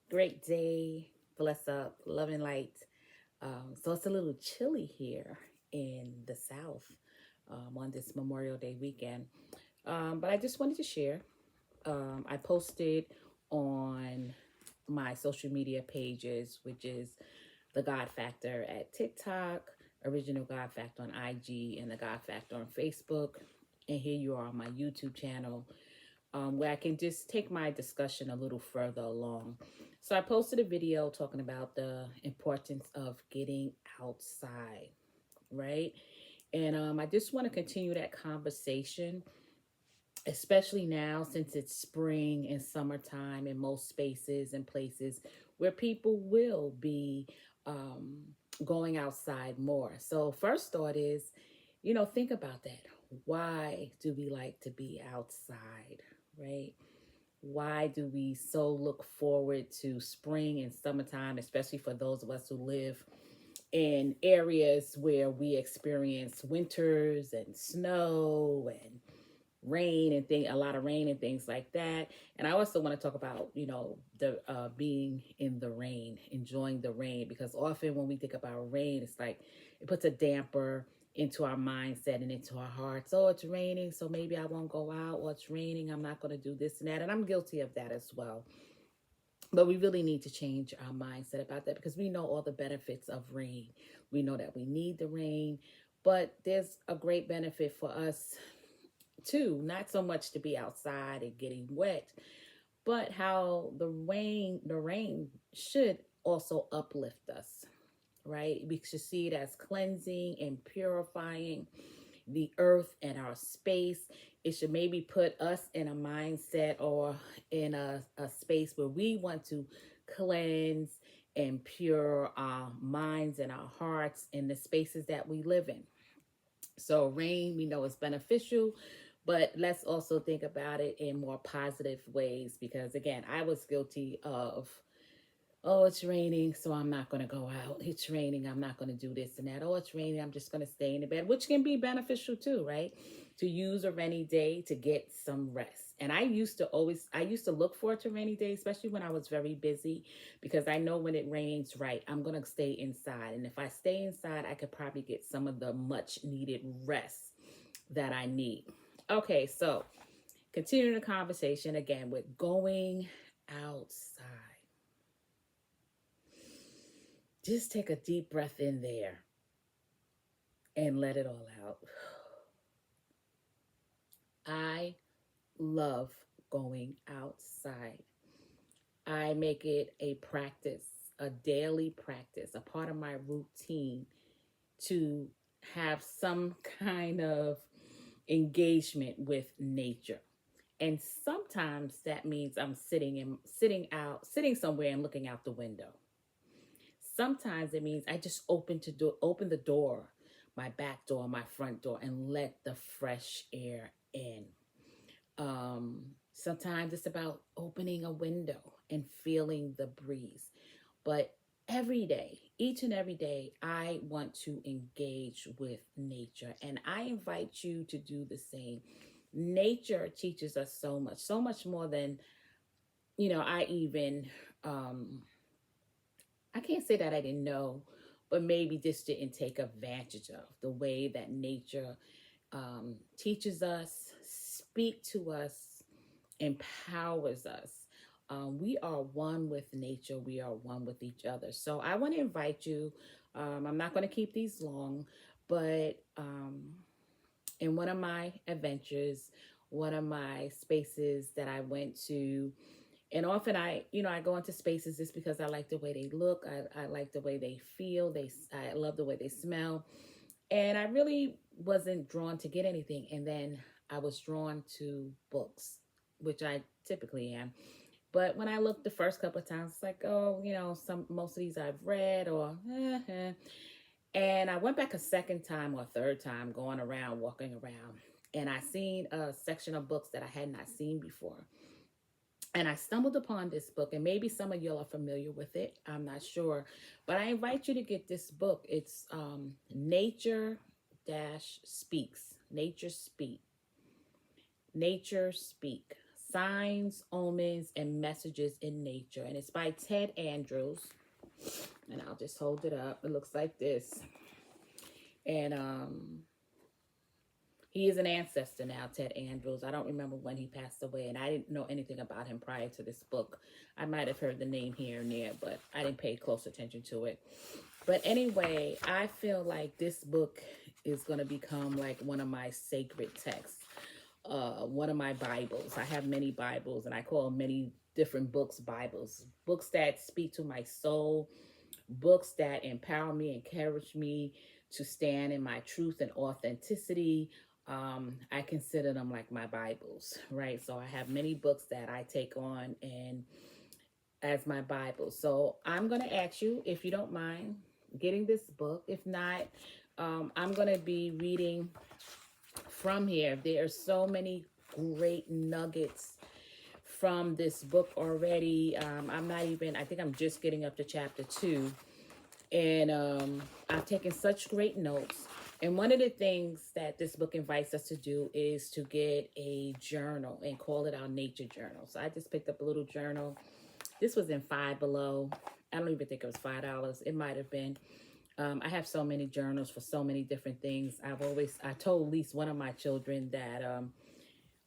Great day. Bless up. Love and light. So it's a little chilly here in the South on this Memorial Day weekend. But I just wanted to share. I posted on my social media pages, which is the God Factor at TikTok, Original God Factor on IG, and the God Factor on Facebook. And here you are on my YouTube channel, where I can just take my discussion a little further along. So I posted a video talking about the importance of getting outside, right? And I just want to continue that conversation, especially now since it's spring and summertime in most spaces and places where people will be um, going outside more. So, first thought is, think about that. Why do we like to be outside, right? Why do we so look forward to spring and summertime, especially for those of us who live in areas where we experience winters and snow and rain and a lot of rain and things like that. And I also want to talk about, the being in the rain, enjoying the rain, because often when we think about rain, it's like it puts a damper into our mindset and into our hearts. Oh, it's raining, so maybe I won't go out. Or it's raining, I'm not going to do this and that. And I'm guilty of that as well. But we really need to change our mindset about that, because we know all the benefits of rain. We know that we need the rain, but there's a great benefit for us too, not so much to be outside and getting wet, but how the rain should also uplift us, right? We should see it as cleansing and purifying the earth and our space. It should maybe put us in a mindset or in a space where we want to cleanse and pure our minds and our hearts in the spaces that we live in. So rain, we know, is beneficial, but let's also think about it in more positive ways, because again, I was guilty of, oh, it's raining, so I'm not going to go out. It's raining, I'm not going to do this and that. Oh, it's raining, I'm just going to stay in the bed, which can be beneficial too, right? To use a rainy day to get some rest. And I used to look forward to rainy days, especially when I was very busy, because I know when it rains, right, I'm going to stay inside. And if I stay inside, I could probably get some of the much needed rest that I need. Okay, so continuing the conversation again with going outside. Just take a deep breath in there and let it all out. I love going outside. I make it a practice, a daily practice, a part of my routine to have some kind of engagement with nature. And sometimes that means I'm sitting somewhere and looking out the window. Sometimes it means I just open the door, my back door, my front door, and let the fresh air in. Sometimes it's about opening a window and feeling the breeze. But every day, each and every day, I want to engage with nature, and I invite you to do the same. Nature teaches us so much more than, I even I can't say that I didn't know, but maybe just didn't take advantage of the way that nature teaches us, speak to us, empowers us. We are one with nature. We are one with each other. So I want to invite you. I'm not going to keep these long, but in one of my adventures, one of my spaces that I went to, and often I go into spaces just because I like the way they look. I like the way they feel. I love the way they smell. And I really wasn't drawn to get anything. And then I was drawn to books, which I typically am. But when I looked the first couple of times, it's like, oh, most of these I've read, or And I went back a second time or third time, going around, walking around, and I seen a section of books that I had not seen before. And I stumbled upon this book, and maybe some of y'all are familiar with it. I'm not sure, but I invite you to get this book. It's Nature Dash Speaks. Nature Speak. Nature Speak. Signs, Omens, and Messages in Nature. And it's by Ted Andrews. And I'll just hold it up. It looks like this. And he is an ancestor now, Ted Andrews. I don't remember when he passed away, and I didn't know anything about him prior to this book. I might have heard the name here and there, but I didn't pay close attention to it. But anyway, I feel like this book is going to become like one of my sacred texts, one of my Bibles. I have many Bibles, and I call many different books Bibles. Books that speak to my soul, books that empower me, encourage me to stand in my truth and authenticity. I consider them like my Bibles, right? So I have many books that I take on and as my Bible. So I'm going to ask you if you don't mind getting this book. If not, I'm going to be reading from here. There are so many great nuggets from this book already. I think I'm just getting up to chapter 2. And I've taken such great notes. And one of the things that this book invites us to do is to get a journal and call it our nature journal. So I just picked up a little journal. This was in Five Below. I don't even think it was $5. It might have been. I have so many journals for so many different things. I told at least one of my children that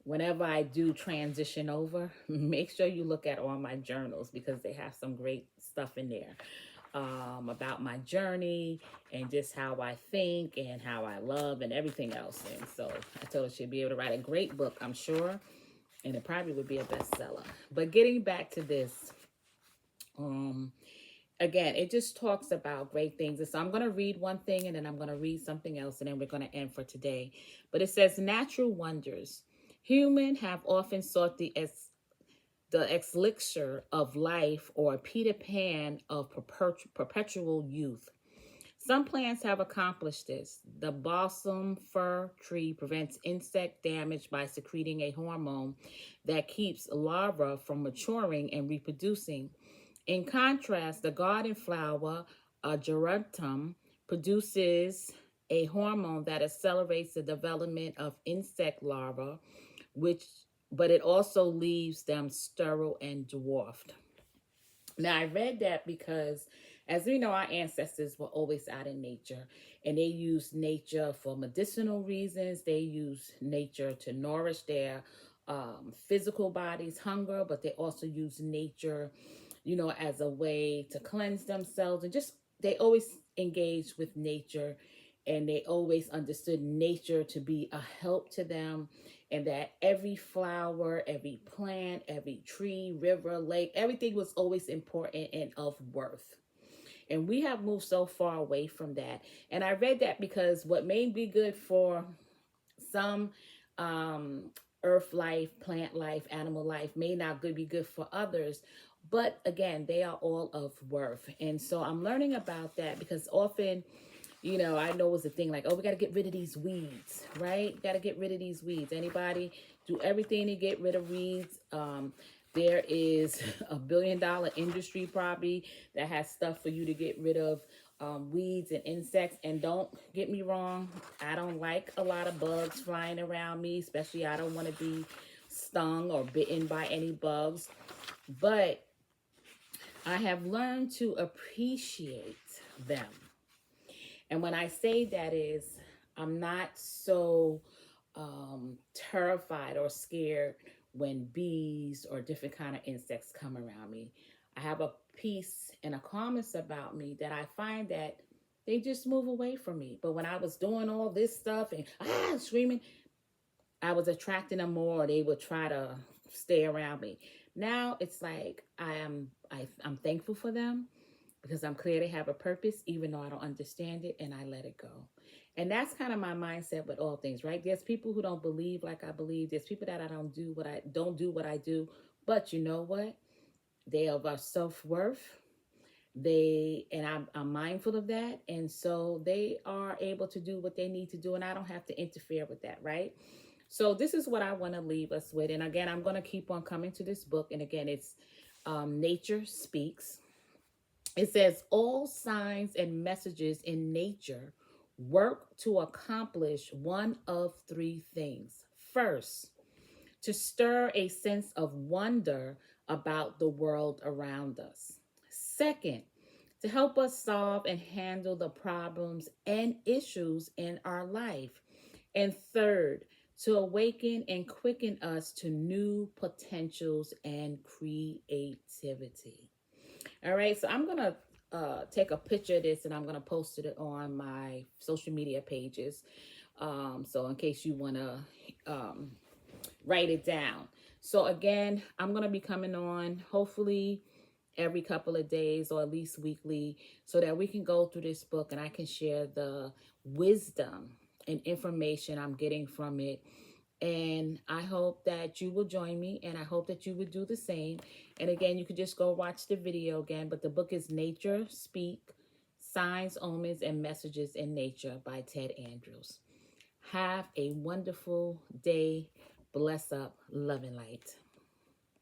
whenever I do transition over, make sure you look at all my journals because they have some great stuff in there. About my journey and just how I think and how I love and everything else. And so I told her she'd be able to write a great book, I'm sure, and it probably would be a bestseller. But getting back to this, again, it just talks about great things. And so I'm going to read one thing and then I'm going to read something else and then we're going to end for today. But it says, natural wonders. Humans have often sought the elixir of life, or Peter Pan of perpetual youth. Some plants have accomplished this. The balsam fir tree prevents insect damage by secreting a hormone that keeps larvae from maturing and reproducing. In contrast, the garden flower, Gerantum, produces a hormone that accelerates the development of insect larvae, but it also leaves them sterile and dwarfed. Now, I read that because, as we know, our ancestors were always out in nature, and they used nature for medicinal reasons. They used nature to nourish their physical bodies' hunger, but they also used nature, as a way to cleanse themselves. And just, they always engaged with nature, and they always understood nature to be a help to them, and that every flower, every plant, every tree, river, lake, everything was always important and of worth. And we have moved so far away from that. And I read that because what may be good for some earth life, plant life, animal life may not be good for others. But again, they are all of worth. And so I'm learning about that because often, I know it's a thing like, oh, we got to get rid of these weeds, right? Got to get rid of these weeds. Anybody do everything to get rid of weeds? There is $1 billion industry probably that has stuff for you to get rid of weeds and insects. And don't get me wrong, I don't like a lot of bugs flying around me, especially I don't want to be stung or bitten by any bugs. But I have learned to appreciate them. And when I say that is, I'm not so terrified or scared when bees or different kind of insects come around me. I have a peace and a calmness about me that I find that they just move away from me. But when I was doing all this stuff and screaming, I was attracting them more, or they would try to stay around me. Now it's like I'm thankful for them, because I'm clear they have a purpose, even though I don't understand it, and I let it go. And that's kind of my mindset with all things, right? There's people who don't believe like I believe. There's people that I don't do what I do. But you know what? They are of self-worth. I'm mindful of that. And so they are able to do what they need to do, and I don't have to interfere with that, right? So this is what I want to leave us with. And again, I'm going to keep on coming to this book. And again, it's Nature Speaks. It says, all signs and messages in nature work to accomplish one of three things. First, to stir a sense of wonder about the world around us. Second, to help us solve and handle the problems and issues in our life. And third, to awaken and quicken us to new potentials and creativity. All right, so I'm going to take a picture of this and I'm going to post it on my social media pages. So in case you want to write it down. So again, I'm going to be coming on hopefully every couple of days or at least weekly so that we can go through this book and I can share the wisdom and information I'm getting from it. And I hope that you will join me and I hope that you would do the same. And again, you could just go watch the video again, but the book is Nature Speak, Signs, Omens, and Messages in Nature by Ted Andrews. Have a wonderful day. Bless up, love and light.